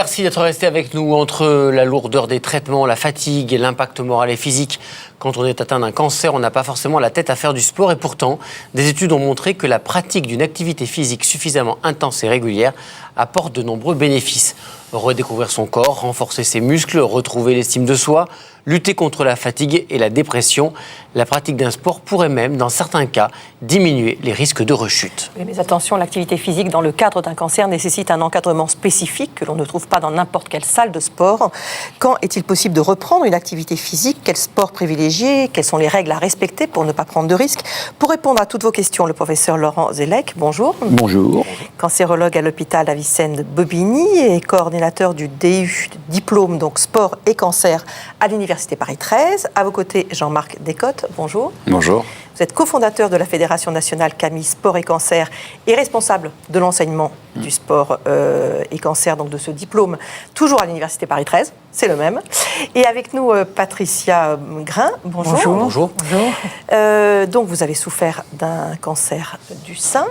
Merci d'être resté avec nous. Entre la lourdeur des traitements, la fatigue et l'impact moral et physique, quand on est atteint d'un cancer, on n'a pas forcément la tête à faire du sport. Et pourtant, des études ont montré que la pratique d'une activité physique suffisamment intense et régulière apporte de nombreux bénéfices. Redécouvrir son corps, renforcer ses muscles, retrouver l'estime de soi, lutter contre la fatigue et la dépression. La pratique d'un sport pourrait même, dans certains cas, diminuer les risques de rechute. Oui, mais attention, l'activité physique dans le cadre d'un cancer nécessite un encadrement spécifique que l'on ne trouve pas dans n'importe quelle salle de sport. Quand est-il possible de reprendre une activité physique? Quel sport privilégier? Quelles sont les règles à respecter pour ne pas prendre de risques? Pour répondre à toutes vos questions, le professeur Laurent Zellec, bonjour. Bonjour. Cancérologue à l'hôpital Avicenne-Bobigny et coordinateur du DU, diplôme donc sport et cancer à l'Université Paris 13. À vos côtés, Jean-Marc Descottes, bonjour. Bonjour. Vous êtes cofondateur de la Fédération nationale CAMI Sport et Cancer et responsable de l'enseignement du sport et cancer, donc de ce diplôme, toujours à l'Université Paris 13, c'est le même. Et avec nous, Patricia Grain, bonjour. Bonjour. Bonjour. Donc vous avez souffert d'un cancer du sein.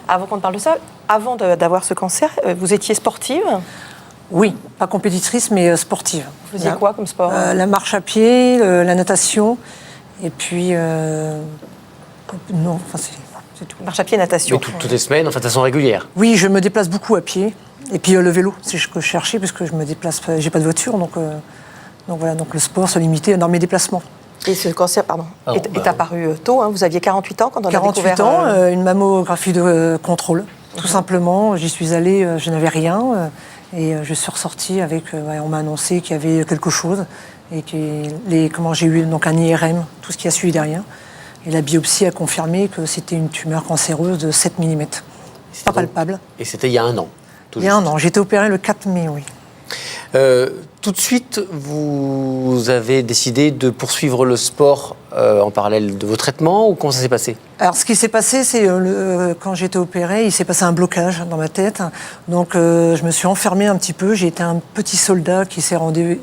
Avant qu'on parle de ça, avant d'avoir ce cancer, vous étiez sportive? Oui, pas compétitrice, mais sportive. Vous faisiez quoi comme sport? La marche à pied, la natation, et puis... non, enfin c'est tout. Marche à pied, natation. Mais toutes les semaines, de façon régulière? Oui, je me déplace beaucoup à pied. Et puis le vélo, c'est ce que je cherchais, parce que je me déplace, j'ai pas de voiture, donc voilà, donc le sport se limitait dans mes déplacements. Et ce cancer, est apparu tôt, hein. Vous aviez 48 ans quand on a découvert... 48 ans, une mammographie de contrôle, tout simplement. J'y suis allée, je n'avais rien, et je suis ressortie avec... on m'a annoncé qu'il y avait quelque chose, et que j'ai eu donc un IRM, tout ce qui a suivi derrière. Et la biopsie a confirmé que c'était une tumeur cancéreuse de 7 mm. Pas palpable. Et c'était il y a un an? Il y a un an. J'ai été opérée le 4 mai, oui. Tout de suite, vous avez décidé de poursuivre le sport en parallèle de vos traitements, ou comment ça s'est passé? Alors, ce qui s'est passé, c'est quand j'ai été opérée, il s'est passé un blocage dans ma tête. Donc, je me suis enfermée un petit peu. J'ai été un petit soldat qui s'est rendu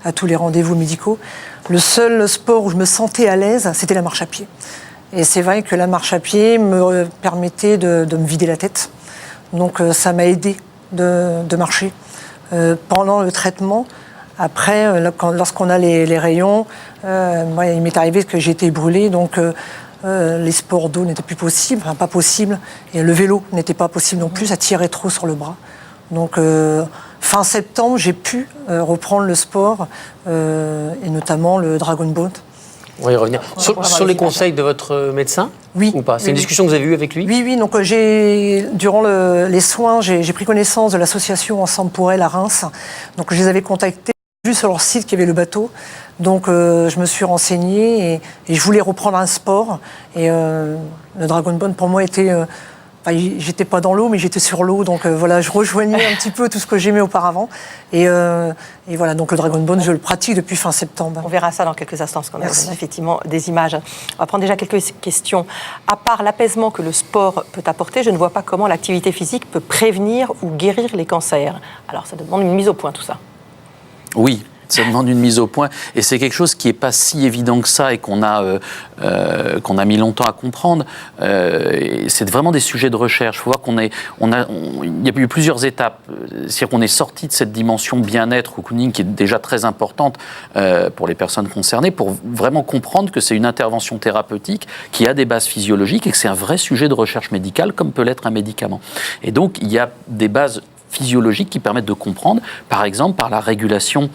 à tous les rendez-vous médicaux. Le seul sport où je me sentais à l'aise, c'était la marche à pied. Et c'est vrai que la marche à pied me permettait de me vider la tête. Donc, ça m'a aidé de marcher. Pendant le traitement, après, lorsqu'on a les rayons, moi, il m'est arrivé que j'ai été brûlée, donc les sports d'eau n'étaient plus possibles, pas possibles, et le vélo n'était pas possible non plus, ça tirait trop sur le bras. Donc fin septembre, j'ai pu reprendre le sport, et notamment le Dragon Boat. On va y revenir. Sur les conseils de votre médecin? Oui. Ou pas? C'est une discussion que vous avez eue avec lui? Oui. Donc, durant les soins, j'ai pris connaissance de l'association Ensemble pour elle à Reims. Donc, je les avais contactés. J'ai vu sur leur site qu'il y avait le bateau. Donc, je me suis renseignée et je voulais reprendre un sport. Et le Dragon Boat, pour moi, était... j'étais pas dans l'eau, mais j'étais sur l'eau, donc voilà, je rejoignais un petit peu tout ce que j'aimais auparavant. Et voilà, donc le Dragon Boat, je le pratique depuis fin septembre. On verra ça dans quelques instants, parce qu'on a effectivement des images. On va prendre déjà quelques questions. À part l'apaisement que le sport peut apporter, je ne vois pas comment l'activité physique peut prévenir ou guérir les cancers. Alors, ça demande une mise au point, tout ça. Oui. Ça demande une mise au point, et c'est quelque chose qui n'est pas si évident que ça et qu'on a mis longtemps à comprendre. C'est vraiment des sujets de recherche. Il faut voir il y a eu plusieurs étapes. C'est-à-dire qu'on est sorti de cette dimension bien-être ou cocooning qui est déjà très importante pour les personnes concernées, pour vraiment comprendre que c'est une intervention thérapeutique qui a des bases physiologiques et que c'est un vrai sujet de recherche médicale, comme peut l'être un médicament. Et donc, il y a des bases physiologiques qui permettent de comprendre, par exemple, par la régulation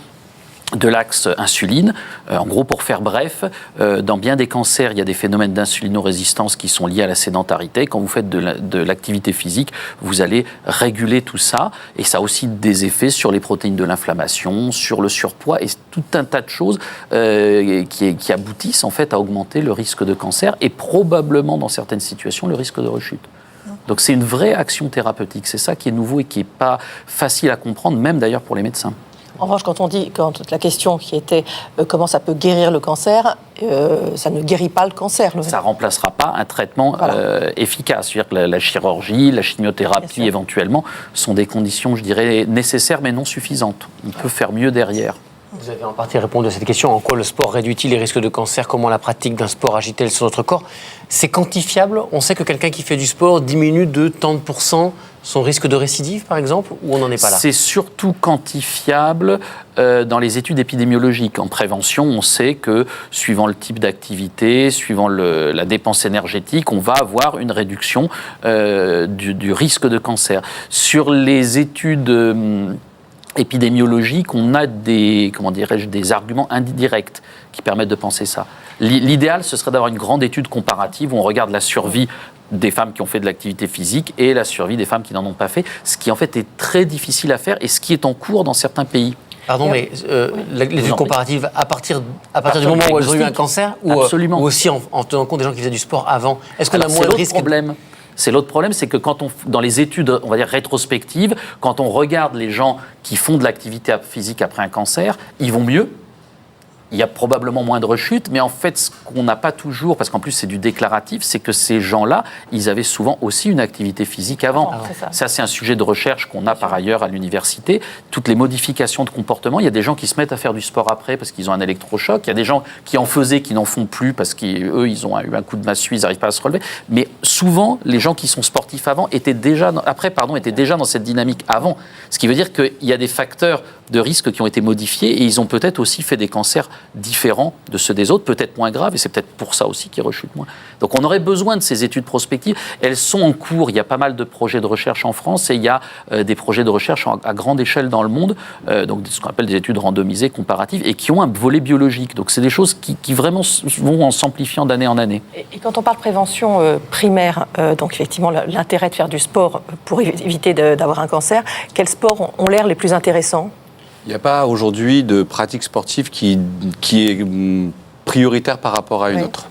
de l'axe insuline. En gros, pour faire bref, dans bien des cancers, il y a des phénomènes d'insulinorésistance qui sont liés à la sédentarité. Quand vous faites de l'activité physique, vous allez réguler tout ça, et ça a aussi des effets sur les protéines de l'inflammation, sur le surpoids, et tout un tas de choses qui aboutissent en fait à augmenter le risque de cancer, et probablement, dans certaines situations, le risque de rechute. Donc c'est une vraie action thérapeutique. C'est ça qui est nouveau et qui n'est pas facile à comprendre, même d'ailleurs pour les médecins. En revanche, quand la question qui était comment ça peut guérir le cancer, ça ne guérit pas le cancer. Ça ne remplacera pas un traitement efficace. C'est-à-dire que la chirurgie, la chimiothérapie éventuellement sont des conditions, je dirais, nécessaires mais non suffisantes. On peut faire mieux derrière. Vous avez en partie répondu à cette question. En quoi le sport réduit-il les risques de cancer? Comment la pratique d'un sport agit-elle sur notre corps? C'est quantifiable? On sait que quelqu'un qui fait du sport diminue de tant de pourcents son risque de récidive, par exemple, ou on n'en est pas là? C'est surtout quantifiable dans les études épidémiologiques. En prévention, on sait que suivant le type d'activité, suivant la dépense énergétique, on va avoir une réduction du risque de cancer. Sur les études épidémiologiques, on a des arguments indirects qui permettent de penser ça. L'idéal, ce serait d'avoir une grande étude comparative où on regarde la survie des femmes qui ont fait de l'activité physique et la survie des femmes qui n'en ont pas fait, ce qui en fait est très difficile à faire et ce qui est en cours dans certains pays. Pardon, mais l'étude comparative, à partir du moment où elles ont eu un cancer, ou aussi en tenant compte des gens qui faisaient du sport avant, est-ce qu'on a moins de risques? C'est l'autre problème, c'est que dans les études, on va dire rétrospectives, quand on regarde les gens qui font de l'activité physique après un cancer, ils vont mieux. Il y a probablement moins de rechutes, mais en fait, ce qu'on n'a pas toujours, parce qu'en plus c'est du déclaratif, c'est que ces gens-là, ils avaient souvent aussi une activité physique avant. Ça, c'est un sujet de recherche qu'on a par ailleurs à l'université. Toutes les modifications de comportement, il y a des gens qui se mettent à faire du sport après parce qu'ils ont un électrochoc. Il y a des gens qui en faisaient, qui n'en font plus parce qu'eux, ils ont eu un coup de massue, ils n'arrivent pas à se relever. Mais souvent, les gens qui sont sportifs avant étaient déjà dans cette dynamique avant. Ce qui veut dire qu'il y a des facteurs de risque qui ont été modifiés et ils ont peut-être aussi fait des cancers différents de ceux des autres, peut-être moins graves, et c'est peut-être pour ça aussi qu'ils rechutent moins. Donc on aurait besoin de ces études prospectives. Elles sont en cours, il y a pas mal de projets de recherche en France et il y a des projets de recherche à grande échelle dans le monde, donc ce qu'on appelle des études randomisées, comparatives, et qui ont un volet biologique. Donc c'est des choses qui vraiment vont en s'amplifiant d'année en année. Et quand on parle prévention primaire, donc effectivement l'intérêt de faire du sport pour éviter d'avoir un cancer, quels sports ont l'air les plus intéressants ? Il n'y a pas aujourd'hui de pratique sportive qui est prioritaire par rapport à une autre.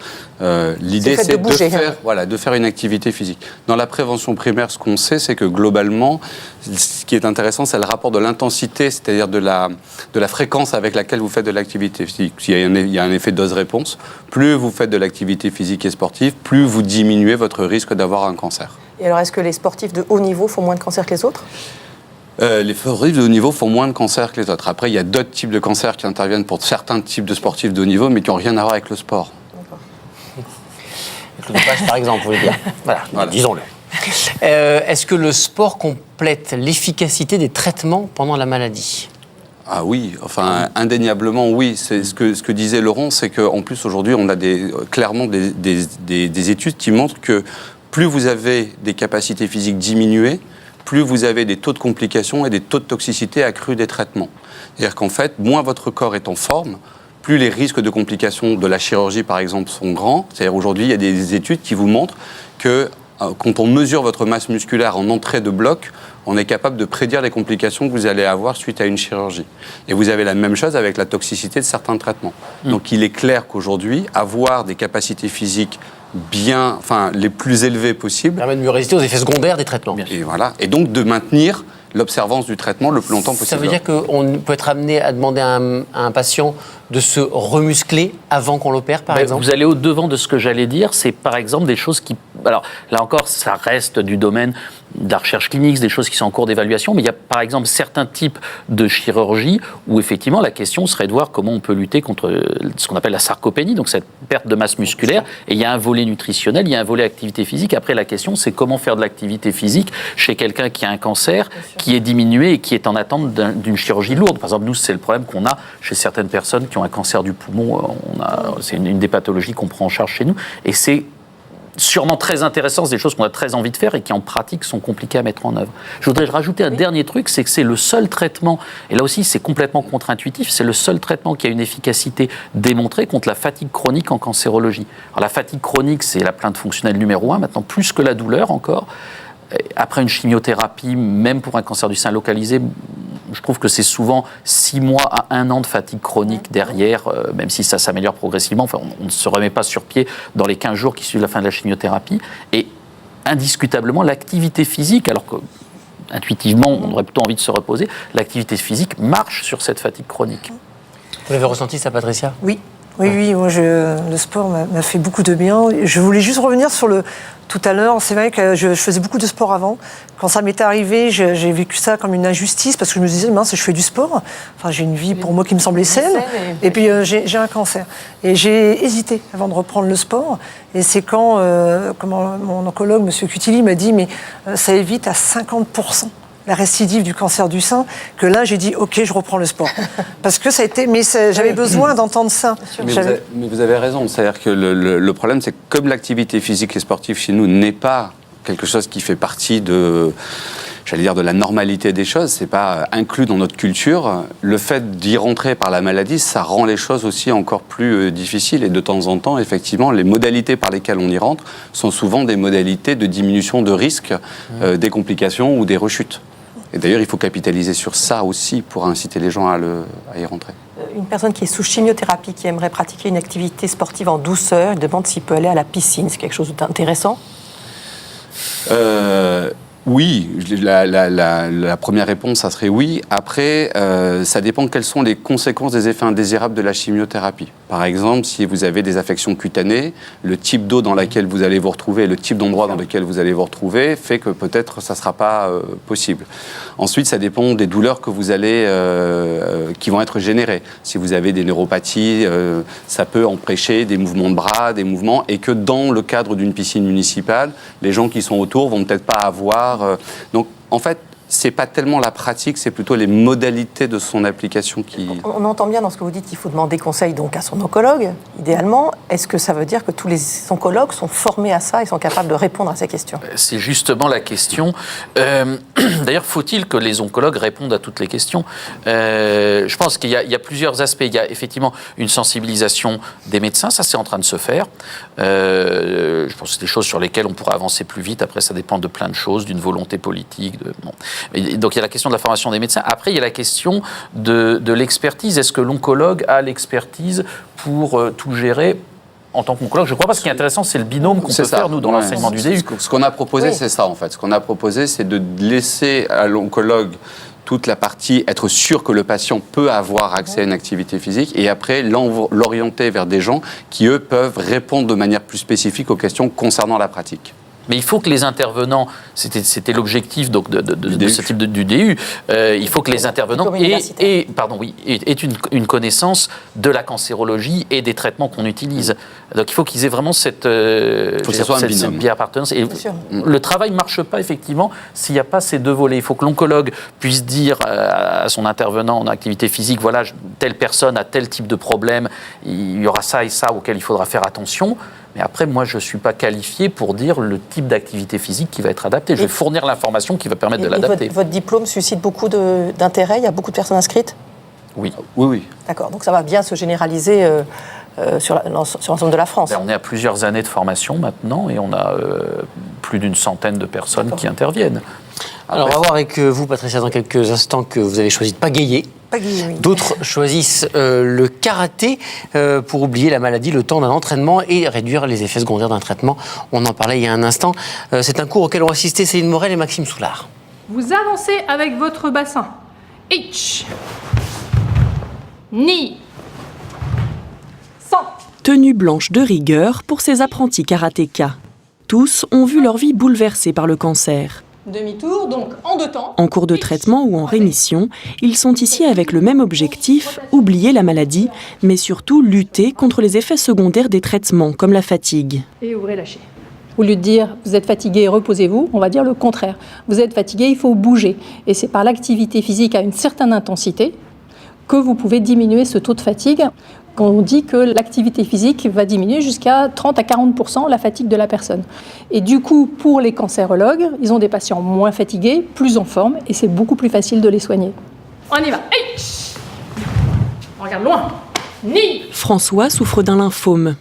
L'idée, c'est de faire une activité physique. Dans la prévention primaire, ce qu'on sait, c'est que globalement, ce qui est intéressant, c'est le rapport de l'intensité, c'est-à-dire de la fréquence avec laquelle vous faites de l'activité physique. Il y a un effet dose-réponse. Plus vous faites de l'activité physique et sportive, plus vous diminuez votre risque d'avoir un cancer. Et alors, est-ce que les sportifs de haut niveau font moins de cancer que les autres ? Les sportifs de haut niveau font moins de cancers que les autres. Après, il y a d'autres types de cancers qui interviennent pour certains types de sportifs de haut niveau, mais qui n'ont rien à voir avec le sport. Avec le dopage, par exemple, vous voulez dire. Voilà. Disons-le. Est-ce que le sport complète l'efficacité des traitements pendant la maladie ? Ah oui, enfin indéniablement oui. C'est ce que disait Laurent, c'est qu'en plus aujourd'hui on a clairement des études qui montrent que plus vous avez des capacités physiques diminuées, plus vous avez des taux de complications et des taux de toxicité accrus des traitements. C'est-à-dire qu'en fait, moins votre corps est en forme, plus les risques de complications de la chirurgie, par exemple, sont grands. C'est-à-dire aujourd'hui, il y a des études qui vous montrent que quand on mesure votre masse musculaire en entrée de bloc, on est capable de prédire les complications que vous allez avoir suite à une chirurgie. Et vous avez la même chose avec la toxicité de certains traitements. Donc il est clair qu'aujourd'hui, avoir des capacités physiques les plus élevées possibles, permet de mieux résister aux effets secondaires des traitements. Et voilà. Et donc de maintenir l'observance du traitement le plus longtemps possible. Ça veut dire qu'on peut être amené à demander à un patient de se remuscler avant qu'on l'opère, par exemple ? Vous allez au-devant de ce que j'allais dire. C'est par exemple des choses qui... Alors là encore, ça reste du domaine de la recherche clinique, des choses qui sont en cours d'évaluation, mais il y a par exemple certains types de chirurgie où effectivement la question serait de voir comment on peut lutter contre ce qu'on appelle la sarcopénie, donc cette perte de masse musculaire. Et il y a un volet nutritionnel, il y a un volet activité physique. Après, la question, c'est comment faire de l'activité physique chez quelqu'un qui a un cancer, qui est diminué et qui est en attente d'une chirurgie lourde. Par exemple, nous, c'est le problème qu'on a chez certaines personnes qui ont un cancer du poumon. C'est une des pathologies qu'on prend en charge chez nous. Et c'est sûrement très intéressant, c'est des choses qu'on a très envie de faire et qui en pratique sont compliquées à mettre en œuvre. Je voudrais rajouter un dernier truc, c'est que c'est le seul traitement, et là aussi c'est complètement contre-intuitif, c'est le seul traitement qui a une efficacité démontrée contre la fatigue chronique en cancérologie. Alors la fatigue chronique, c'est la plainte fonctionnelle numéro 1, maintenant plus que la douleur encore. Après une chimiothérapie, même pour un cancer du sein localisé, je trouve que c'est souvent 6 mois à 1 an de fatigue chronique derrière, même si ça s'améliore progressivement. Enfin, on ne se remet pas sur pied dans les 15 jours qui suivent la fin de la chimiothérapie. Et indiscutablement, l'activité physique, alors que intuitivement, on aurait plutôt envie de se reposer, l'activité physique marche sur cette fatigue chronique. Vous l'avez ressenti ça, Patricia ? Oui. Oui, moi, le sport m'a fait beaucoup de bien. Je voulais juste revenir sur tout à l'heure. C'est vrai que je faisais beaucoup de sport avant. Quand ça m'est arrivé, j'ai vécu ça comme une injustice parce que je me disais, mince, je fais du sport. Enfin, j'ai une vie pour moi qui me semblait saine. Et puis, j'ai un cancer. Et j'ai hésité avant de reprendre le sport. Et c'est quand mon oncologue, M. Cutili, m'a dit, mais ça évite à 50% la récidive du cancer du sein, que là, j'ai dit, OK, je reprends le sport. Parce que ça a été... Mais j'avais besoin d'entendre ça. Mais vous avez raison. C'est-à-dire que le problème, c'est que comme l'activité physique et sportive chez nous n'est pas quelque chose qui fait partie de la normalité des choses, c'est pas inclus dans notre culture, le fait d'y rentrer par la maladie, ça rend les choses aussi encore plus difficiles. Et de temps en temps, effectivement, les modalités par lesquelles on y rentre sont souvent des modalités de diminution de risque des complications ou des rechutes. Et d'ailleurs, il faut capitaliser sur ça aussi pour inciter les gens à y rentrer. Une personne qui est sous chimiothérapie, qui aimerait pratiquer une activité sportive en douceur, il demande s'il peut aller à la piscine. C'est quelque chose d'intéressant? Oui, la première réponse, ça serait oui. Après, ça dépend quelles sont les conséquences des effets indésirables de la chimiothérapie. Par exemple, si vous avez des affections cutanées, le type d'eau dans laquelle vous allez vous retrouver, le type d'endroit dans lequel vous allez vous retrouver, fait que peut-être ça ne sera pas possible. Ensuite, ça dépend des douleurs que vous allez, qui vont être générées. Si vous avez des neuropathies, ça peut empêcher des mouvements de bras, des mouvements, et que dans le cadre d'une piscine municipale, les gens qui sont autour vont peut-être pas avoir. Donc, en fait, c'est pas tellement la pratique, c'est plutôt les modalités de son application qui... On entend bien dans ce que vous dites qu'il faut demander conseil donc à son oncologue, idéalement. Est-ce que ça veut dire que tous les oncologues sont formés à ça et sont capables de répondre à ces questions? C'est justement la question. D'ailleurs, faut-il que les oncologues répondent à toutes les questions? Je pense qu'il y a plusieurs aspects. Il y a effectivement une sensibilisation des médecins, ça c'est en train de se faire. Je pense que c'est des choses sur lesquelles on pourrait avancer plus vite. Après, ça dépend de plein de choses, d'une volonté politique. Donc il y a la question de la formation des médecins. Après, il y a la question de l'expertise. Est-ce que l'oncologue a l'expertise pour tout gérer en tant qu'oncologue? Je crois pas. Ce qui est intéressant, c'est le binôme qu'on peut faire, nous, dans l'enseignement du DU. Ce qu'on a proposé, c'est ça, en fait. Ce qu'on a proposé, c'est de laisser à l'oncologue toute la partie, être sûr que le patient peut avoir accès à une activité physique, et après l'orienter vers des gens qui, eux, peuvent répondre de manière plus spécifique aux questions concernant la pratique. Mais il faut que les intervenants, c'était l'objectif donc de ce type du DU, il faut que les intervenants aient une connaissance de la cancérologie et des traitements qu'on utilise. Donc il faut qu'ils aient vraiment cette bi-appartenance. Et le travail ne marche pas effectivement s'il n'y a pas ces deux volets. Il faut que l'oncologue puisse dire à son intervenant en activité physique, voilà, telle personne a tel type de problème, il y aura ça et ça auquel il faudra faire attention. Mais après, moi, je ne suis pas qualifié pour dire le type d'activité physique qui va être adapté. Je vais fournir l'information qui va permettre de l'adapter. Votre diplôme suscite beaucoup d'intérêt? Il y a beaucoup de personnes inscrites? Oui. Oui. D'accord, donc ça va bien se généraliser sur l'ensemble de la France. On est à plusieurs années de formation maintenant et on a plus d'une centaine de personnes qui interviennent. Alors, on va voir avec vous, Patricia, dans quelques instants, que vous avez choisi de pagayer. D'autres choisissent le karaté pour oublier la maladie le temps d'un entraînement et réduire les effets secondaires d'un traitement. On en parlait il y a un instant. C'est un cours auquel ont assisté Céline Morel et Maxime Soulard. Vous avancez avec votre bassin. Ich. Ni. San. Tenue blanche de rigueur pour ces apprentis karatékas. Tous ont vu leur vie bouleversée par le cancer. Demi-tour, donc en deux temps. En cours de traitement ou en rémission, ils sont ici avec le même objectif, oublier la maladie, mais surtout lutter contre les effets secondaires des traitements, comme la fatigue. Et ouvrez, lâchez. Au lieu de dire vous êtes fatigué, reposez-vous, on va dire le contraire. Vous êtes fatigué, il faut bouger. Et c'est par l'activité physique à une certaine intensité que vous pouvez diminuer ce taux de fatigue. On dit que l'activité physique va diminuer jusqu'à 30 à 40% la fatigue de la personne. Et du coup, pour les cancérologues, ils ont des patients moins fatigués, plus en forme, et c'est beaucoup plus facile de les soigner. On y va. Hey, on regarde loin. Ni. François souffre d'un lymphome.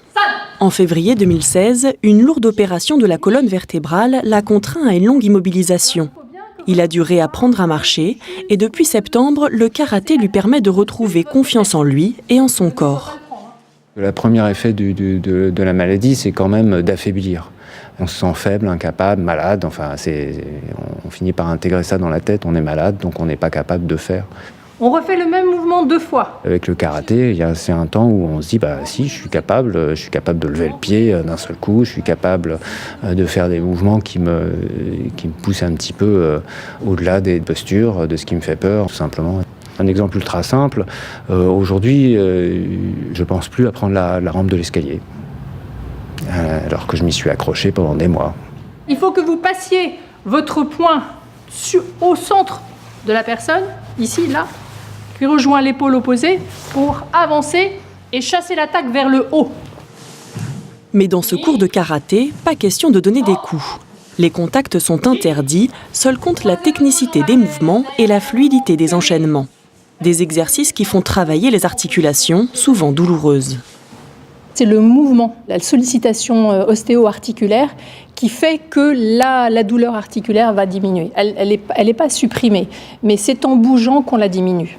En février 2016, une lourde opération de la colonne vertébrale l'a contraint à une longue immobilisation. Il a dû réapprendre à marcher et depuis septembre, le karaté lui permet de retrouver confiance en lui et en son corps. Le premier effet de la maladie, c'est quand même d'affaiblir. On se sent faible, incapable, malade. Enfin, on finit par intégrer ça dans la tête. On est malade, donc on n'est pas capable de faire. On refait le même mouvement 2 fois. Avec le karaté, c'est un temps où on se dit si, je suis capable de lever le pied d'un seul coup, je suis capable de faire des mouvements qui me poussent un petit peu au-delà des postures, de ce qui me fait peur, tout simplement. Un exemple ultra simple, aujourd'hui, je ne pense plus à prendre la rampe de l'escalier, alors que je m'y suis accroché pendant des mois. Il faut que vous passiez votre poing au centre de la personne, ici, là, qui rejoint l'épaule opposée pour avancer et chasser l'attaque vers le haut. Mais dans ce cours de karaté, pas question de donner des coups. Les contacts sont interdits, seul compte la technicité des mouvements et la fluidité des enchaînements. Des exercices qui font travailler les articulations, souvent douloureuses. C'est le mouvement, la sollicitation ostéo-articulaire qui fait que la douleur articulaire va diminuer. Elle n'est pas supprimée, mais c'est en bougeant qu'on la diminue.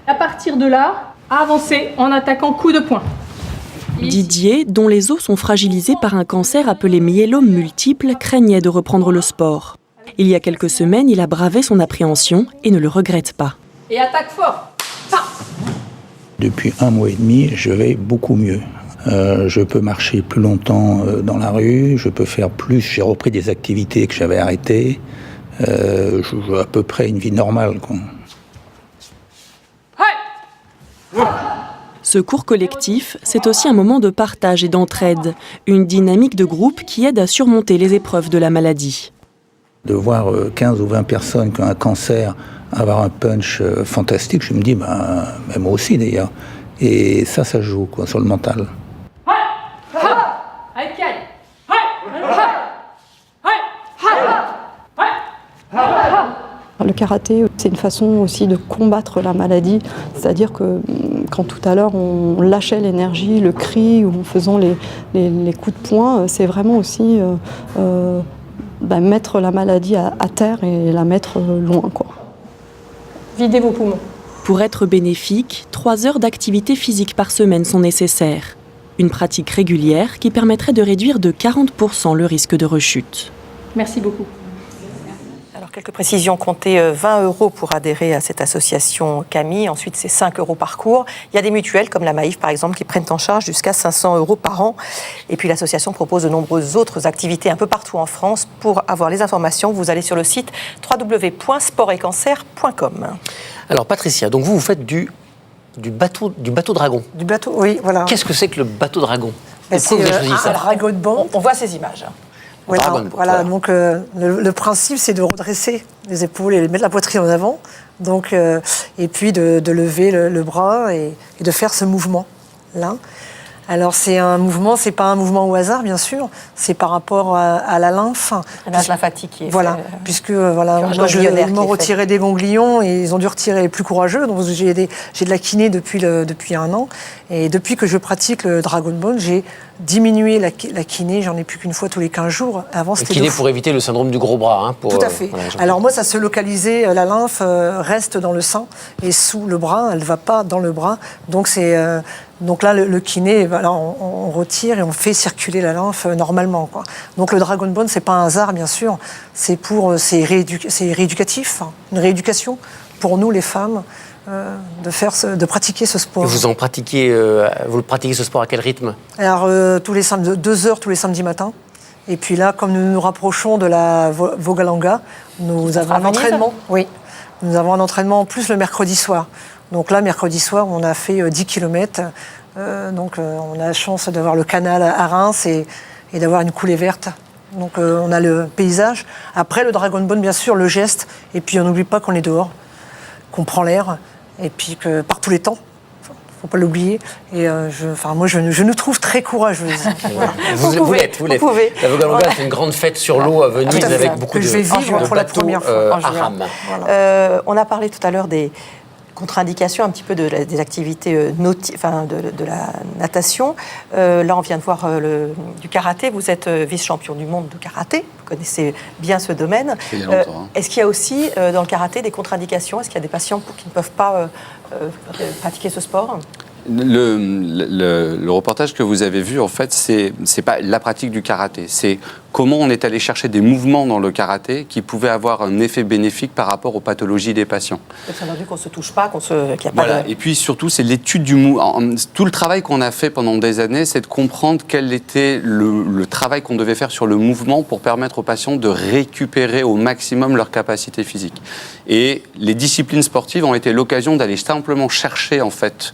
À partir de là, avancez en attaquant coup de poing. Didier, dont les os sont fragilisés par un cancer appelé myélome multiple, craignait de reprendre le sport. Il y a quelques semaines, il a bravé son appréhension et ne le regrette pas. Et attaque fort. Depuis 1 mois et demi, je vais beaucoup mieux. Je peux marcher plus longtemps dans la rue, je peux faire plus, j'ai repris des activités que j'avais arrêtées. Je joue à peu près une vie normale, quoi. Ce cours collectif, c'est aussi un moment de partage et d'entraide, une dynamique de groupe qui aide à surmonter les épreuves de la maladie. De voir 15 ou 20 personnes qui ont un cancer avoir un punch fantastique, je me dis, moi aussi d'ailleurs. Et ça joue quoi, sur le mental. Le karaté, c'est une façon aussi de combattre la maladie. C'est-à-dire que quand tout à l'heure on lâchait l'énergie, le cri, ou en faisant les coups de poing, c'est vraiment aussi mettre la maladie à terre et la mettre loin, quoi. Videz vos poumons. Pour être bénéfique, 3 heures d'activité physique par semaine sont nécessaires. Une pratique régulière qui permettrait de réduire de 40% le risque de rechute. Merci beaucoup. Alors, quelques précisions, comptez 20 € pour adhérer à cette association Camille. Ensuite, c'est 5 € par cours. Il y a des mutuelles, comme la Maïf, par exemple, qui prennent en charge jusqu'à 500 € par an. Et puis, l'association propose de nombreuses autres activités un peu partout en France. Pour avoir les informations, vous allez sur le site www.sportetcancer.com. Alors, Patricia, donc vous faites du bateau dragon. Du bateau, oui, voilà. Qu'est-ce que c'est que le bateau dragon? C'est vous avez choisi ça? un dragon-boat. On voit ces images. Voilà. Donc le principe, c'est de redresser les épaules et mettre la poitrine en avant. Donc, et puis de lever le bras et de faire ce mouvement-là. Alors c'est un mouvement, c'est pas un mouvement au hasard, bien sûr. C'est par rapport à la lymphe. La lymphatique qui est voilà, puisque moi ils m'ont retiré des ganglions et ils ont dû retirer les plus courageux. Donc j'ai de la kiné depuis 1 an. Et depuis que je pratique le Dragon Ball, j'ai diminué la kiné. J'en ai plus qu'une fois tous les 15 jours. Avant, c'était kiné pour éviter le syndrome du gros bras. Hein, tout à fait. Alors moi, ça se localisait, la lymphe reste dans le sein et sous le bras, elle ne va pas dans le bras. Donc donc là, le kiné, on retire et on fait circuler la lymphe normalement, quoi. Donc le Dragon Bone, c'est pas un hasard, bien sûr. C'est rééducatif, une rééducation pour nous, les femmes, de pratiquer ce sport. Et vous pratiquez ce sport à quel rythme? Alors, 2 heures tous les samedis matins. Et puis là, comme nous nous rapprochons de la Vogalanga, nous avons un entraînement. Oui, nous avons un entraînement en plus le mercredi soir. Donc là, mercredi soir, on a fait 10 km. Donc on a la chance d'avoir le canal à Reims et d'avoir une coulée verte. Donc on a le paysage. Après, le Dragon Bone, bien sûr, le geste. Et puis on n'oublie pas qu'on est dehors, qu'on prend l'air. Et puis que par tous les temps. Faut pas l'oublier. Et moi, je nous trouve très courageuse. Voilà. Vous l'êtes. La Vogalanga, c'est une grande fête sur l'eau à Venise avec beaucoup de bateaux à rame. Voilà. On a parlé tout à l'heure des contre-indications un petit peu des activités de la natation. Là, on vient de voir du karaté. Vous êtes vice-champion du monde de karaté. Vous connaissez bien ce domaine. Est-ce qu'il y a aussi dans le karaté des contre-indications? Est-ce qu'il y a des patients qui ne peuvent pas pratiquer ce sport? Le reportage que vous avez vu, en fait, c'est pas la pratique du karaté. C'est comment on est allé chercher des mouvements dans le karaté qui pouvaient avoir un effet bénéfique par rapport aux pathologies des patients. C'est entendu qu'on ne se touche pas, qu'il n'y a pas voilà. de... Et puis surtout, c'est l'étude du mouvement. Tout le travail qu'on a fait pendant des années, c'est de comprendre quel était le travail qu'on devait faire sur le mouvement pour permettre aux patients de récupérer au maximum leur capacité physique. Et les disciplines sportives ont été l'occasion d'aller simplement chercher, en fait,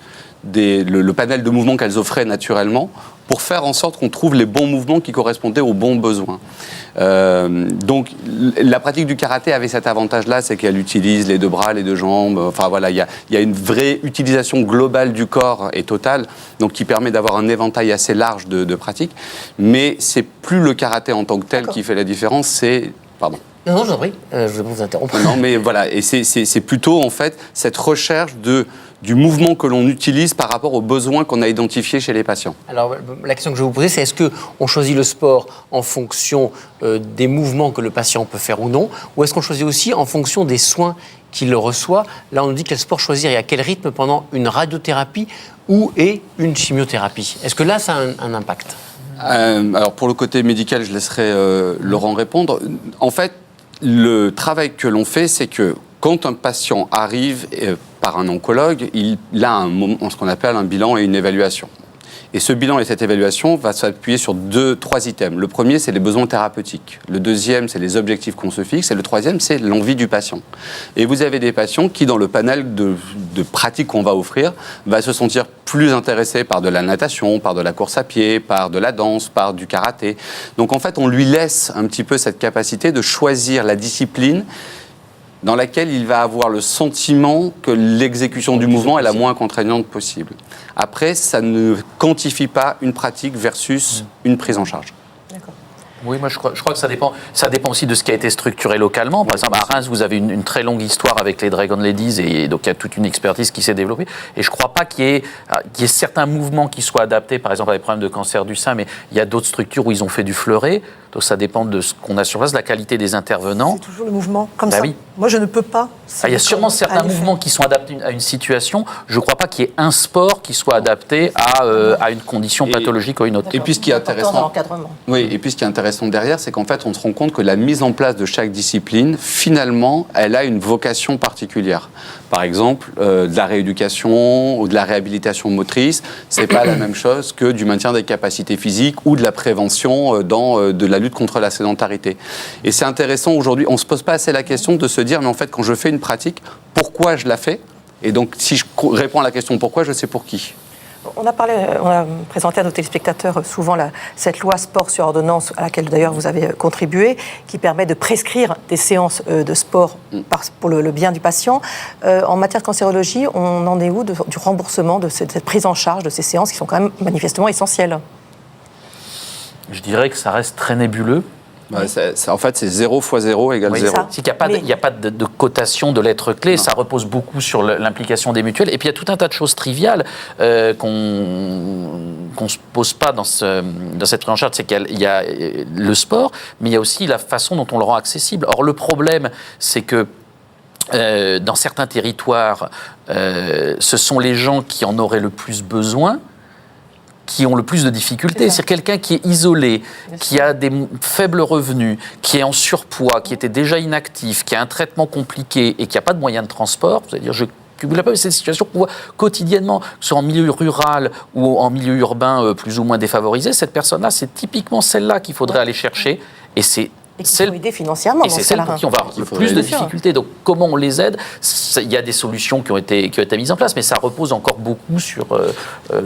le panel de mouvements qu'elles offraient naturellement pour faire en sorte qu'on trouve les bons mouvements qui correspondaient aux bons besoins. Donc, la pratique du karaté avait cet avantage-là, c'est qu'elle utilise les deux bras, les deux jambes. Enfin, voilà, il y a une vraie utilisation globale du corps et totale, donc qui permet d'avoir un éventail assez large de pratiques. Mais c'est plus le karaté en tant que tel qui fait la différence, c'est... Pardon. Non, je vous en prie, je vais vous interrompre. Non, mais voilà, et c'est plutôt, en fait, cette recherche du mouvement que l'on utilise par rapport aux besoins qu'on a identifiés chez les patients. Alors, la question que je vais vous poser, c'est est-ce qu'on choisit le sport en fonction des mouvements que le patient peut faire ou non, ou est-ce qu'on choisit aussi en fonction des soins qu'il reçoit? Là, on nous dit quel sport choisir et à quel rythme pendant une radiothérapie ou une chimiothérapie. Est-ce que là, ça a un impact? Alors, pour le côté médical, je laisserai Laurent répondre. En fait, le travail que l'on fait, c'est que quand un patient arrive par un oncologue, il a ce qu'on appelle un bilan et une évaluation. Et ce bilan et cette évaluation va s'appuyer sur 3 items. Le premier, c'est les besoins thérapeutiques. Le deuxième, c'est les objectifs qu'on se fixe. Et le troisième, c'est l'envie du patient. Et vous avez des patients qui, dans le panel de pratiques qu'on va offrir, va se sentir plus intéressés par de la natation, par de la course à pied, par de la danse, par du karaté. Donc en fait, on lui laisse un petit peu cette capacité de choisir la discipline dans laquelle il va avoir le sentiment que l'exécution du mouvement est la moins contraignante possible. Après, ça ne quantifie pas une pratique versus une prise en charge. D'accord. Oui, moi je crois que ça dépend aussi de ce qui a été structuré localement. Par exemple, à Reims, vous avez une très longue histoire avec les Dragon Ladies et donc il y a toute une expertise qui s'est développée. Et je ne crois pas qu'il y ait certains mouvements qui soient adaptés, par exemple, à des problèmes de cancer du sein, mais il y a d'autres structures où ils ont fait du fleuret. Donc ça dépend de ce qu'on a sur place, de la qualité des intervenants. C'est toujours le mouvement comme ça. Oui. Moi, je ne peux pas. Il y a sûrement certains mouvements qui sont adaptés à une situation. Je ne crois pas qu'il y ait un sport qui soit adapté à une condition pathologique ou une autre. Et puis ce qui est intéressant, dans l'encadrement. Oui, et puis ce qui est intéressant derrière, c'est qu'en fait, on se rend compte que la mise en place de chaque discipline, finalement, elle a une vocation particulière. Par exemple, de la rééducation ou de la réhabilitation motrice, c'est pas la même chose que du maintien des capacités physiques ou de la prévention dans de la lutte contre la sédentarité. Et c'est intéressant aujourd'hui, on se pose pas assez la question de se dire, mais en fait, quand je fais une pratique, pourquoi je la fais? Et donc, si je réponds à la question pourquoi, je sais pour qui. On a présenté à nos téléspectateurs souvent cette loi sport sur ordonnance, à laquelle d'ailleurs vous avez contribué, qui permet de prescrire des séances de sport pour le bien du patient. En matière de cancérologie, on en est où du remboursement de cette prise en charge de ces séances qui sont quand même manifestement essentielles? Je dirais que ça reste très nébuleux. En fait, c'est 0 fois 0 égale 0. C'est qu'il n'y a pas de cotation de lettres clés. Non. Ça repose beaucoup sur l'implication des mutuelles. Et puis, il y a tout un tas de choses triviales qu'on ne se pose pas dans cette prise en charge. C'est qu'il y a le sport, mais il y a aussi la façon dont on le rend accessible. Or, le problème, c'est que dans certains territoires, ce sont les gens qui en auraient le plus besoin qui ont le plus de difficultés. C'est quelqu'un qui est isolé, qui a des faibles revenus, qui est en surpoids, qui était déjà inactif, qui a un traitement compliqué et qui n'a pas de moyens de transport. C'est-à-dire, c'est une situation qu'on voit quotidiennement, que ce soit en milieu rural ou en milieu urbain plus ou moins défavorisé. Cette personne-là, c'est typiquement celle-là qu'il faudrait aller chercher. Et c'est celle aider financièrement. Et c'est celle pour qui on va avoir le plus de difficultés. Donc, comment on les aide? Il y a des solutions qui ont été mises en place, mais ça repose encore beaucoup sur,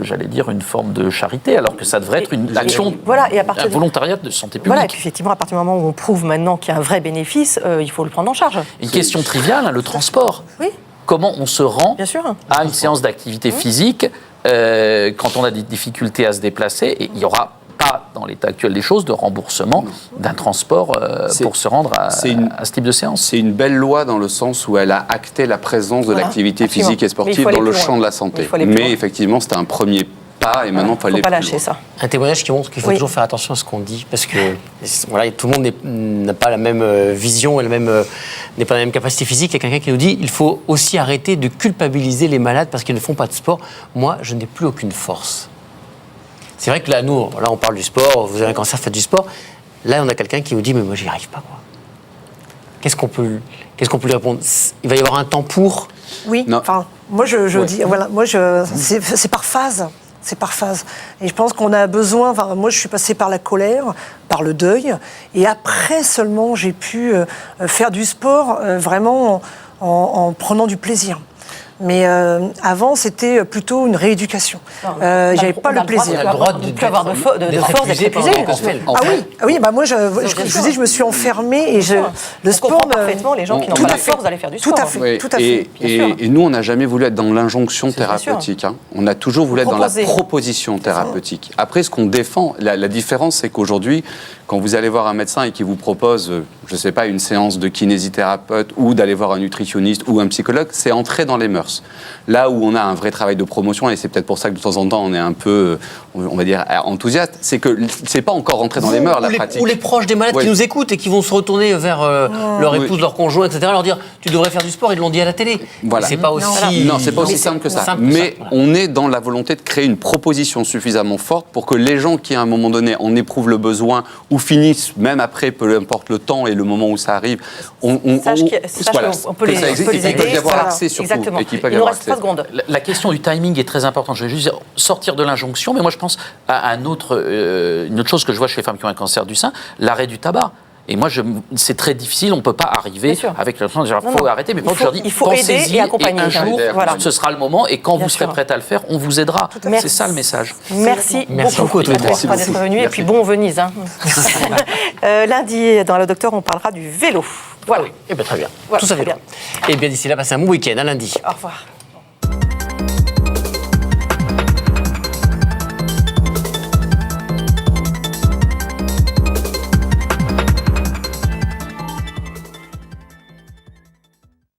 j'allais dire, une forme de charité, alors que ça devrait être une action, un volontariat de santé publique. Voilà, et puis effectivement, à partir du moment où on prouve maintenant qu'il y a un vrai bénéfice, il faut le prendre en charge. Une question triviale, le transport. Oui. Comment on se rend à une séance d'activité physique quand on a des difficultés à se déplacer, et il y aura pas, dans l'état actuel des choses, de remboursement d'un transport pour se rendre à ce type de séance. C'est une belle loi dans le sens où elle a acté la présence de l'activité physique et sportive dans le champ de la santé. Mais effectivement, c'était un premier pas et maintenant il faut aller pas plus lâcher loin. ça. Un témoignage qui montre qu'il faut Oui. toujours faire attention à ce qu'on dit, parce que voilà, tout le monde n'a pas la même vision et n'est pas la même capacité physique. Il y a quelqu'un qui nous dit il faut aussi arrêter de culpabiliser les malades parce qu'ils ne font pas de sport. Moi, je n'ai plus aucune force. C'est vrai que là, nous, là, on parle du sport, vous avez un cancer, faites du sport. Là, on a quelqu'un qui nous dit mais moi, j'y arrive pas, quoi. Qu'est-ce qu'on peut lui répondre? Il va y avoir un temps pour... Oui, Non. enfin, moi je Ouais. dis, voilà, c'est par phase. C'est par phase. Et je pense qu'on a besoin, enfin, moi je suis passée par la colère, par le deuil, et après seulement j'ai pu faire du sport vraiment en prenant du plaisir. Mais avant, c'était plutôt une rééducation. J'avais pas le plaisir. On a le droit de plus avoir de force, d'être épuisé pendant épuisé. qu'on fait. Ah oui, bah moi je vous dis, je me suis enfermée et le On sport. comprend parfaitement les gens qui n'ont Tout pas à la fait. force d'aller faire du Tout sport. à fait. Oui, Tout à fait. et nous, on n'a jamais voulu être dans l'injonction bien sûr. thérapeutique. Hein. On a toujours voulu être dans la Proposer. proposition thérapeutique. Après, ce qu'on défend, la différence, c'est qu'aujourd'hui, quand vous allez voir un médecin et qu'il vous propose, je ne sais pas, une séance de kinésithérapeute ou d'aller voir un nutritionniste ou un psychologue, c'est entrer dans les mœurs. Là où on a un vrai travail de promotion, et c'est peut-être pour ça que de temps en temps, on est un peu, on va dire, enthousiaste, c'est que c'est pas encore rentré dans les mœurs, la pratique. Ou les proches des malades Oui. qui nous écoutent et qui vont se retourner vers leur épouse, leur conjoint, etc. leur dire tu devrais faire du sport, ils l'ont dit à la télé. Voilà. C'est pas aussi. Non, c'est pas aussi simple que ça. Mais on est dans la volonté de créer une proposition suffisamment forte pour que les gens qui, à un moment donné, en éprouvent le besoin ou finissent, même après, peu importe le temps et le moment où ça arrive, on peut les que ça existe aider. et qu'ils peuvent y avoir Voilà. accès surtout. Exactement. Et qu'ils peuvent y Il nous avoir reste 3 accès. secondes. La question du timing est très importante. Je vais juste dire, sortir de l'injonction, mais moi je pense à une autre chose que je vois chez les femmes qui ont un cancer du sein, l'arrêt du tabac. Et moi, c'est très difficile, on ne peut pas arriver Bien sûr. avec le sens de dire, Non, il faut non. arrêter, mais Il moi, faut- je leur dis, il faut aider pensez-y, et accompagner. un jour, Voilà. ce sera le moment, et quand Bien vous serez sûr. prête à le faire, on vous aidera. Merci. C'est ça le message. Merci beaucoup à tous les trois. d'être venus. Et puis bon Venise. Hein. Lundi, dans le docteur, on parlera du vélo. Voilà. Eh bien, très bien. Voilà, Tout ça très fait bien. Et bien d'ici là, passez un bon week-end, à lundi. Au revoir.